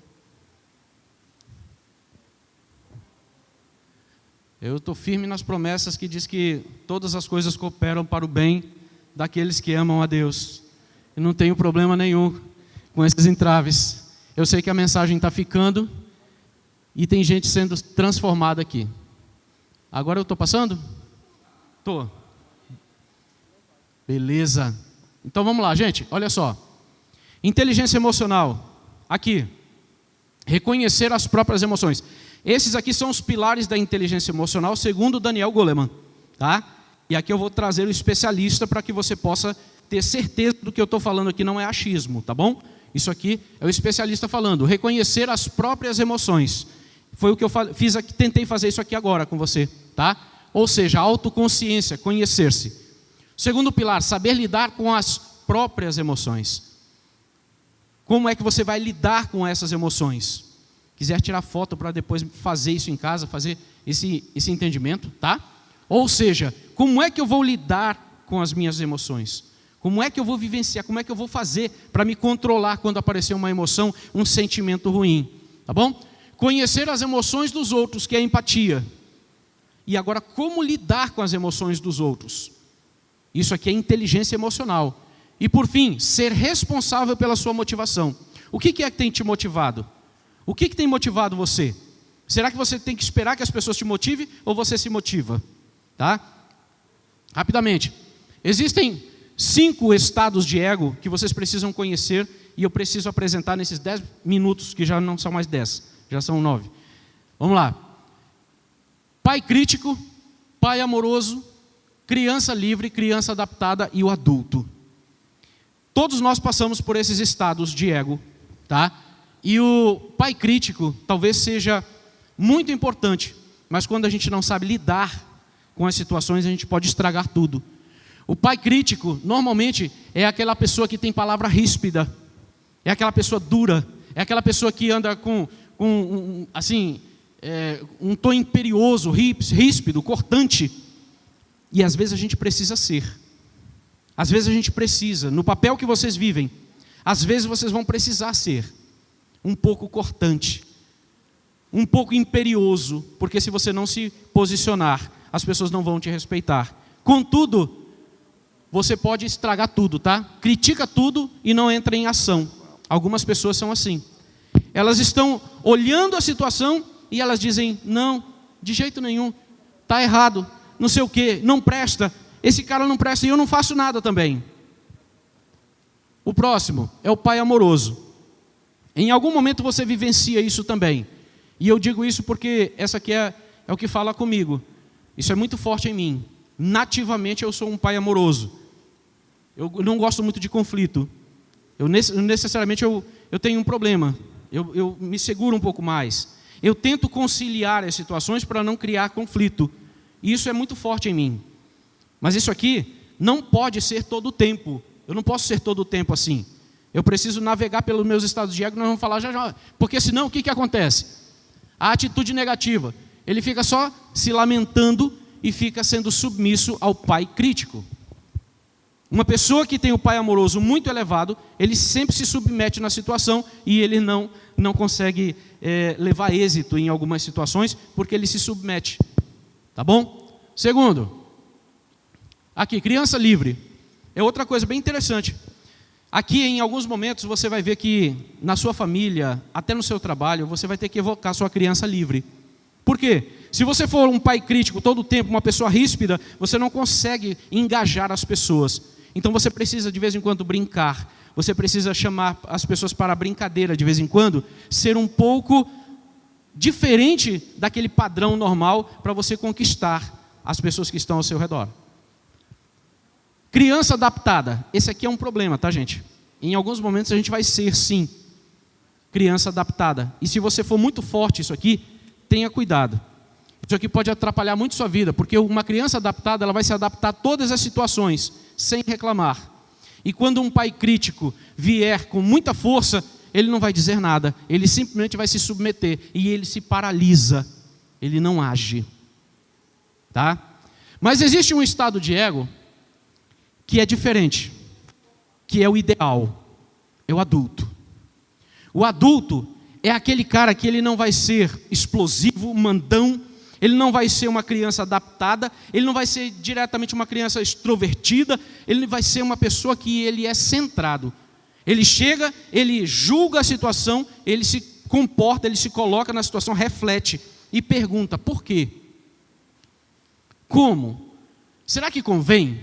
Eu estou firme nas promessas que diz que todas as coisas cooperam para o bem daqueles que amam a Deus. Eu não tenho problema nenhum com esses entraves. Eu sei que a mensagem está ficando e tem gente sendo transformada aqui. Agora eu estou passando? Estou. Beleza. Então vamos lá, gente. Olha só. Inteligência emocional. Aqui. Reconhecer as próprias emoções. Esses aqui são os pilares da inteligência emocional, segundo Daniel Goleman, tá? E aqui eu vou trazer o especialista para que você possa ter certeza do que eu estou falando aqui não é achismo, tá bom? Isso aqui é o especialista falando, reconhecer as próprias emoções. Foi o que eu fiz aqui, tentei fazer isso aqui agora com você, tá? Ou seja, autoconsciência, conhecer-se. Segundo pilar, saber lidar com as próprias emoções. Como é que você vai lidar com essas emoções? Quiser tirar foto para depois fazer isso em casa, fazer esse entendimento, tá? Ou seja, como é que eu vou lidar com as minhas emoções? Como é que eu vou vivenciar? Como é que eu vou fazer para me controlar quando aparecer uma emoção, um sentimento ruim? Tá bom? Conhecer as emoções dos outros, que é a empatia. E agora, como lidar com as emoções dos outros? Isso aqui é inteligência emocional. E por fim, ser responsável pela sua motivação. O que é que tem te motivado? O que tem motivado você? Será que você tem que esperar que as pessoas te motivem ou você se motiva? Tá? Rapidamente. Existem 5 estados de ego que vocês precisam conhecer e eu preciso apresentar nesses 10 minutos, que já não são mais 10, já são 9. Vamos lá. Pai crítico, pai amoroso, criança livre, criança adaptada e o adulto. Todos nós passamos por esses estados de ego, tá? E o pai crítico talvez seja muito importante, mas quando a gente não sabe lidar com as situações, a gente pode estragar tudo. O pai crítico, normalmente, é aquela pessoa que tem palavra ríspida, é aquela pessoa dura, é aquela pessoa que anda com um tom imperioso, ríspido, cortante. E às vezes a gente precisa ser. Às vezes a gente precisa, no papel que vocês vivem, às vezes vocês vão precisar ser um pouco cortante, um pouco imperioso, porque se você não se posicionar, as pessoas não vão te respeitar. Contudo, você pode estragar tudo, tá? Critica tudo e não entra em ação. Algumas pessoas são assim. Elas estão olhando a situação e elas dizem, não, de jeito nenhum, está errado, não sei o quê, não presta, esse cara não presta e eu não faço nada também. O próximo é o pai amoroso. Em algum momento você vivencia isso também. E eu digo isso porque essa aqui é o que fala comigo. Isso é muito forte em mim. Nativamente eu sou um pai amoroso. Eu não gosto muito de conflito. Necessariamente eu tenho um problema. Eu me seguro um pouco mais. Eu tento conciliar as situações para não criar conflito. E isso é muito forte em mim. Mas isso aqui não pode ser todo o tempo. Eu não posso ser todo o tempo assim. Eu preciso navegar pelos meus estados de ego, nós vamos falar já. Porque senão o que acontece? A atitude negativa. Ele fica só se lamentando e fica sendo submisso ao pai crítico. Uma pessoa que tem o pai amoroso muito elevado, ele sempre se submete na situação e ele não consegue levar êxito em algumas situações porque ele se submete. Tá bom? Segundo, aqui, criança livre. É outra coisa bem interessante. Aqui, em alguns momentos, você vai ver que na sua família, até no seu trabalho, você vai ter que evocar sua criança livre. Por quê? Se você for um pai crítico todo o tempo, uma pessoa ríspida, você não consegue engajar as pessoas. Então você precisa de vez em quando brincar, você precisa chamar as pessoas para a brincadeira de vez em quando, ser um pouco diferente daquele padrão normal para você conquistar as pessoas que estão ao seu redor. Criança adaptada, esse aqui é um problema, tá, gente? Em alguns momentos a gente vai ser, sim, criança adaptada. E se você for muito forte isso aqui, tenha cuidado. Isso aqui pode atrapalhar muito sua vida, porque uma criança adaptada, ela vai se adaptar a todas as situações, sem reclamar. E quando um pai crítico vier com muita força, ele não vai dizer nada, ele simplesmente vai se submeter, e ele se paralisa, ele não age. Tá? Mas existe um estado de ego que é diferente, que é o ideal, é o adulto. O adulto é aquele cara que ele não vai ser explosivo, mandão, ele não vai ser uma criança adaptada, ele não vai ser diretamente uma criança extrovertida, ele vai ser uma pessoa que ele é centrado. Ele chega, ele julga a situação, ele se comporta, ele se coloca na situação, reflete e pergunta: por quê? Como? Será que convém?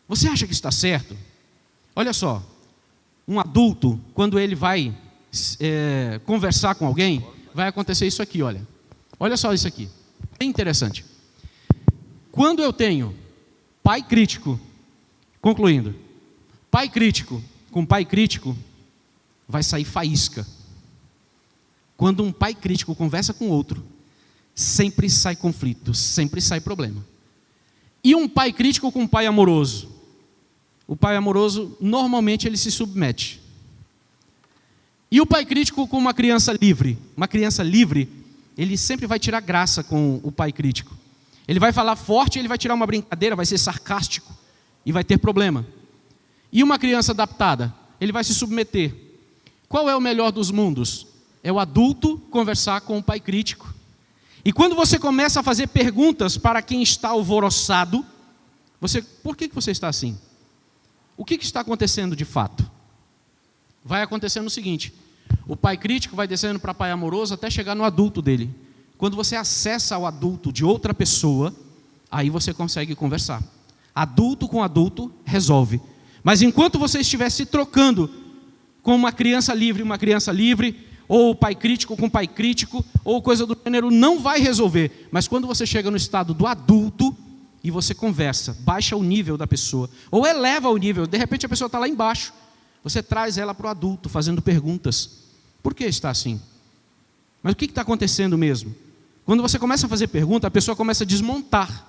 Você acha que está certo? Olha só, um adulto, quando ele vai conversar com alguém, vai acontecer isso aqui, olha. Olha só isso aqui, é interessante. Quando eu tenho pai crítico, concluindo, pai crítico com pai crítico, vai sair faísca. Quando um pai crítico conversa com outro, sempre sai conflito, sempre sai problema. E um pai crítico com um pai amoroso? O pai amoroso, normalmente, ele se submete. E o pai crítico com uma criança livre? Uma criança livre, ele sempre vai tirar graça com o pai crítico. Ele vai falar forte, ele vai tirar uma brincadeira, vai ser sarcástico e vai ter problema. E uma criança adaptada? Ele vai se submeter. Qual é o melhor dos mundos? É o adulto conversar com o pai crítico. E quando você começa a fazer perguntas para quem está alvoroçado, por que você está assim? O que está acontecendo de fato? Vai acontecendo o seguinte: o pai crítico vai descendo para pai amoroso até chegar no adulto dele. Quando você acessa ao adulto de outra pessoa, aí você consegue conversar. Adulto com adulto resolve. Mas enquanto você estiver se trocando com uma criança livre, ou pai crítico com pai crítico, ou coisa do gênero, não vai resolver. Mas quando você chega no estado do adulto, e você conversa, baixa o nível da pessoa, ou eleva o nível, de repente a pessoa está lá embaixo, você traz ela para o adulto, fazendo perguntas. Por que está assim? Mas o que está acontecendo mesmo? Quando você começa a fazer pergunta, a pessoa começa a desmontar.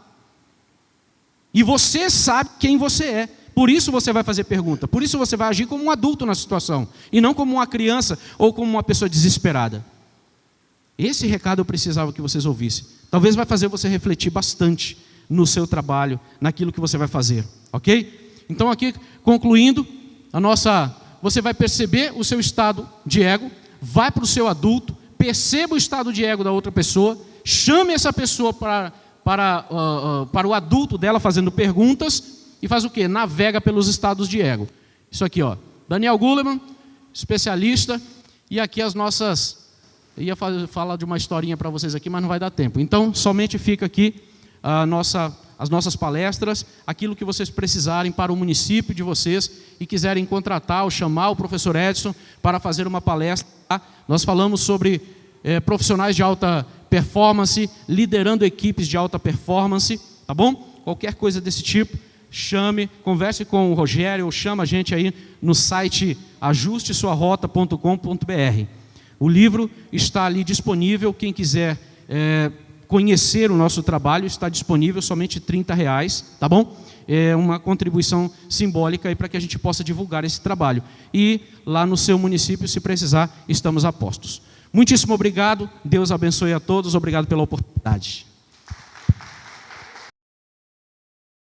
E você sabe quem você é. Por isso você vai fazer pergunta. Por isso você vai agir como um adulto na situação. E não como uma criança ou como uma pessoa desesperada. Esse recado eu precisava que vocês ouvissem. Talvez vai fazer você refletir bastante no seu trabalho, naquilo que você vai fazer. Ok? Então aqui, concluindo, você vai perceber o seu estado de ego, vai para o seu adulto, perceba o estado de ego da outra pessoa, chame essa pessoa para o adulto dela fazendo perguntas e faz o quê? Navega pelos estados de ego. Isso aqui, ó, Daniel Goleman, especialista, e aqui as nossas... ia falar de uma historinha para vocês aqui, mas não vai dar tempo. Então, somente fica aqui as nossas palestras, aquilo que vocês precisarem para o município de vocês e quiserem contratar ou chamar o professor Edson para fazer uma palestra. Nós falamos sobre profissionais de alta performance, liderando equipes de alta performance, tá bom? Qualquer coisa desse tipo, chame, converse com o Rogério ou chama a gente aí no site ajustesuarota.com.br. O livro está ali disponível, quem quiser conhecer o nosso trabalho, está disponível, somente R$30, tá bom? É uma contribuição simbólica aí para que a gente possa divulgar esse trabalho. E lá no seu município, se precisar, estamos a postos. Muitíssimo obrigado, Deus abençoe a todos, obrigado pela oportunidade.